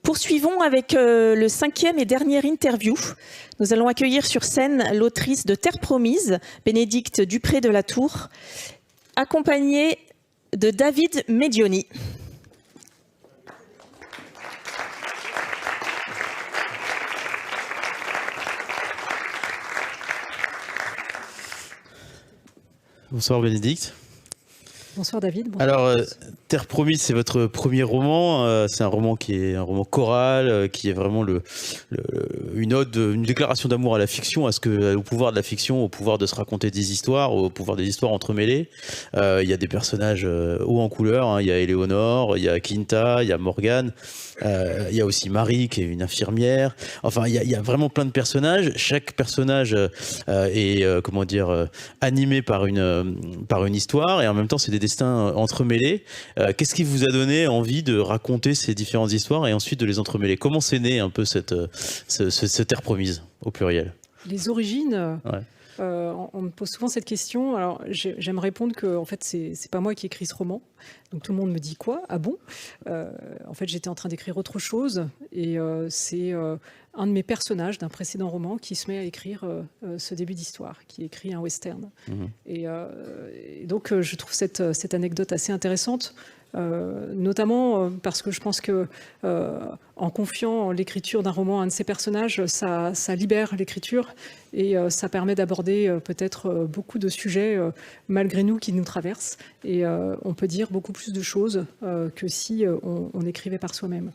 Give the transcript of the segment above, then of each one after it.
Poursuivons avec le 5e et dernière interview. Nous allons accueillir sur scène l'autrice de Terre promise, Bénédicte Dupré de la Tour, accompagnée de David Medioni. Bonsoir Bénédicte. Bonsoir David. Bonsoir. Alors, Terre promise, c'est votre premier roman. C'est un roman qui est un roman choral, qui est vraiment une ode, une déclaration d'amour à la fiction, au pouvoir de la fiction, au pouvoir de se raconter des histoires, au pouvoir des histoires entremêlées. Il y a des personnages hauts en couleur. Hein. Il y a Éléonore, il y a Quinta, il y a Morgane. Il y a aussi Marie qui est une infirmière. Enfin, il y a vraiment plein de personnages. Chaque personnage est animé par une histoire, et en même temps c'est des destins entremêlés. Qu'est-ce qui vous a donné envie de raconter ces différentes histoires et ensuite de les entremêler? Comment s'est né un peu cette Terre promise au pluriel? Les origines. Ouais. On me pose souvent cette question. Alors, j'aime répondre que en fait, c'est pas moi qui écris ce roman. Donc tout le monde me dit quoi? Ah bon? En fait, j'étais en train d'écrire autre chose, et c'est un de mes personnages d'un précédent roman qui se met à écrire ce début d'histoire, qui écrit un western. Et donc, je trouve cette anecdote assez intéressante. Notamment parce que je pense que en confiant l'écriture d'un roman à un de ses personnages, ça libère l'écriture, et ça permet d'aborder peut-être beaucoup de sujets malgré nous qui nous traversent, et on peut dire beaucoup plus de choses que si on écrivait par soi-même.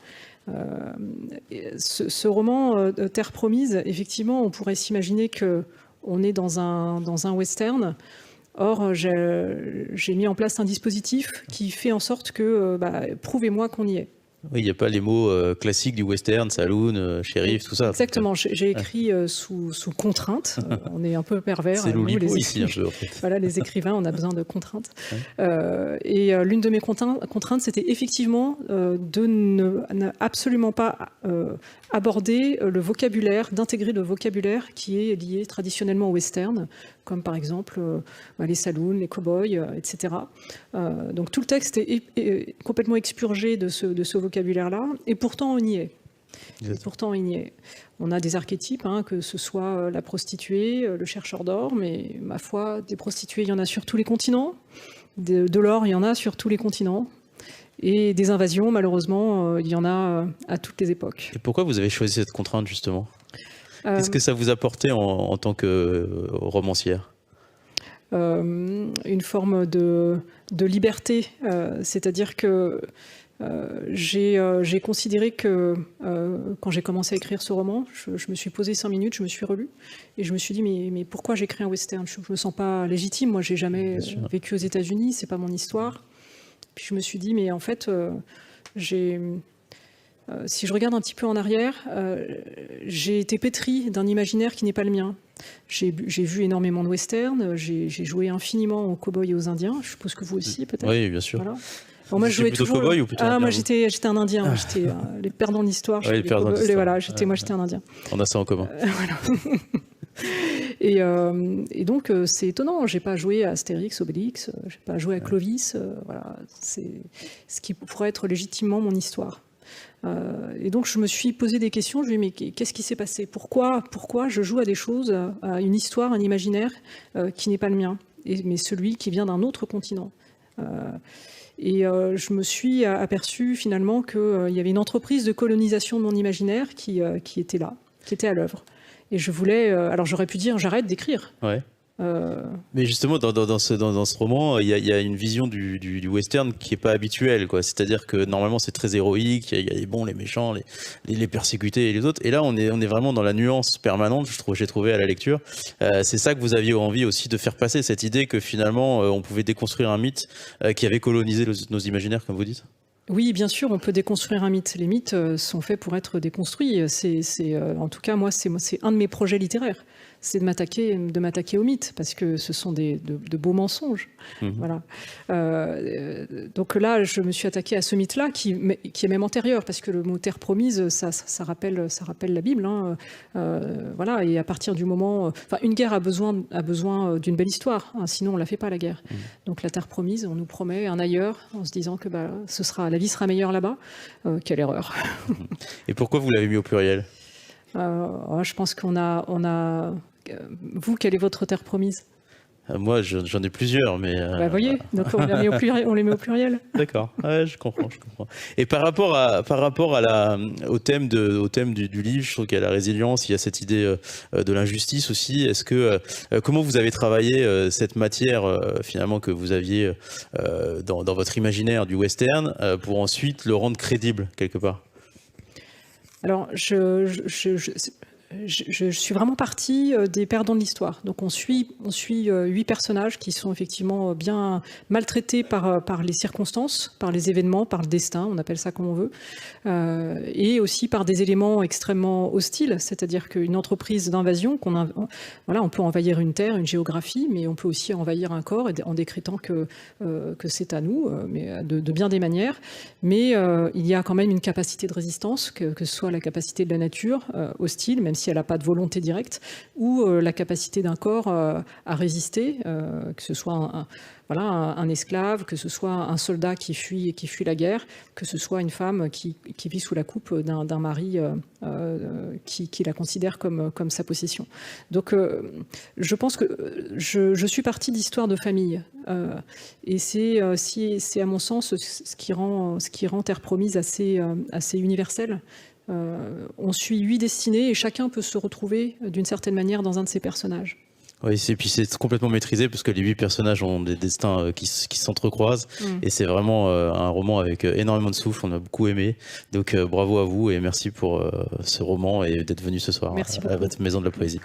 Ce roman Terre promise, effectivement, on pourrait s'imaginer qu'on est dans un western. Or, j'ai mis en place un dispositif qui fait en sorte que, prouvez-moi qu'on y est. Oui, il n'y a pas les mots classiques du western, saloon, shérif, tout ça. Exactement, j'ai écrit sous contrainte. On est un peu pervers. C'est l'Oulipo ici, un peu, en fait. Voilà, les écrivains, on a besoin de contraintes. Et l'une de mes contraintes, c'était effectivement de ne absolument pas aborder le vocabulaire, d'intégrer le vocabulaire qui est lié traditionnellement au western, comme par exemple les saloons, les cow-boys, etc. Donc tout le texte est complètement expurgé de ce vocabulaire-là, et pourtant on y est. On a des archétypes, que ce soit la prostituée, le chercheur d'or, mais ma foi, des prostituées, il y en a sur tous les continents. De l'or, il y en a sur tous les continents. Et des invasions, malheureusement, il y en a à toutes les époques. Et pourquoi vous avez choisi cette contrainte, justement? Qu'est-ce que ça vous a apporté en tant que romancière? Une forme de liberté, c'est-à-dire que j'ai considéré que quand j'ai commencé à écrire ce roman, je me suis posé 5 minutes, je me suis relu, et je me suis dit mais pourquoi j'écris un western? Je me sens pas légitime, moi j'ai jamais vécu aux États-Unis, c'est pas mon histoire. Puis je me suis dit mais en fait si je regarde un petit peu en arrière, j'ai été pétrie d'un imaginaire qui n'est pas le mien. J'ai vu énormément de westerns, j'ai joué infiniment aux cow-boys et aux indiens, je suppose que vous aussi peut-être. Oui, bien sûr. Voilà. Bon, moi, je jouais plutôt toujours. Cow-boy ou plutôt moi j'étais un indien, moi, j'étais les perdants d'histoire. Ouais, les perdants d'histoire. Voilà, moi j'étais un indien. On a ça en commun. Voilà. Et donc c'est étonnant, j'ai pas joué à Astérix, Obélix, j'ai pas joué à Clovis, voilà, c'est ce qui pourrait être légitimement mon histoire. Et donc je me suis posé des questions, je me suis dit mais qu'est-ce qui s'est passé? Pourquoi je joue à des choses, à une histoire, un imaginaire qui n'est pas le mien, mais celui qui vient d'un autre continent. Et je me suis aperçu finalement qu'il y avait une entreprise de colonisation de mon imaginaire qui était là, qui était à l'œuvre. Et je voulais... alors j'aurais pu dire j'arrête d'écrire. Ouais. Mais justement, dans ce roman, il y a une vision du western qui n'est pas habituelle, quoi. C'est-à-dire que normalement c'est très héroïque, il y a les bons, les méchants, les persécutés et les autres. Et là, on est vraiment dans la nuance permanente, j'ai trouvé à la lecture. C'est ça que vous aviez envie aussi de faire passer, cette idée que finalement on pouvait déconstruire un mythe qui avait colonisé nos imaginaires, comme vous dites. Oui, bien sûr, on peut déconstruire un mythe. Les mythes sont faits pour être déconstruits. En tout cas, moi, c'est un de mes projets littéraires. c'est de m'attaquer aux mythes, parce que ce sont de beaux mensonges. Voilà. Donc là, je me suis attaquée à ce mythe-là, qui est même antérieur, parce que le mot terre promise, ça rappelle la Bible. Hein. Voilà. Et à partir du moment, une guerre a besoin d'une belle histoire, hein, sinon on la fait pas, la guerre. Donc la terre promise, on nous promet un ailleurs, en se disant que la vie sera meilleure là-bas. Quelle erreur. Et pourquoi vous l'avez mis au pluriel? Je pense qu'on a... Vous, quelle est votre terre promise? Moi, j'en ai plusieurs, mais... Vous voyez, donc on les met au pluriel. D'accord, ouais, je comprends. Et par rapport au thème du livre, je trouve qu'il y a la résilience, il y a cette idée de l'injustice aussi. Est-ce que comment vous avez travaillé cette matière finalement que vous aviez dans votre imaginaire du western pour ensuite le rendre crédible quelque part? Alors, je suis vraiment partie des perdants de l'histoire. Donc on suit 8 personnages qui sont effectivement bien maltraités par les circonstances, par les événements, par le destin, on appelle ça comme on veut, et aussi par des éléments extrêmement hostiles, c'est-à-dire qu'une entreprise d'invasion, on peut envahir une terre, une géographie, mais on peut aussi envahir un corps en décrétant que c'est à nous, mais de bien des manières. Mais il y a quand même une capacité de résistance, que ce soit la capacité de la nature hostile, même si elle n'a pas de volonté directe, ou la capacité d'un corps à résister, que ce soit un esclave, que ce soit un soldat qui fuit la guerre, que ce soit une femme qui vit sous la coupe d'un mari qui la considère comme sa possession. Donc je pense que je suis partie d'histoires de famille, et c'est à mon sens ce qui rend Terre Promise assez universelle. On suit 8 destinées et chacun peut se retrouver d'une certaine manière dans un de ces personnages. Oui, et puis c'est complètement maîtrisé parce que les 8 personnages ont des destins qui s'entrecroisent et c'est vraiment un roman avec énormément de souffle, on a beaucoup aimé. Donc bravo à vous et merci pour ce roman et d'être venu ce soir à votre Maison de la Poésie.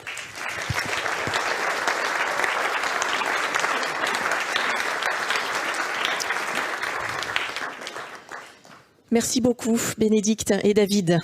Merci beaucoup, Bénédicte et David.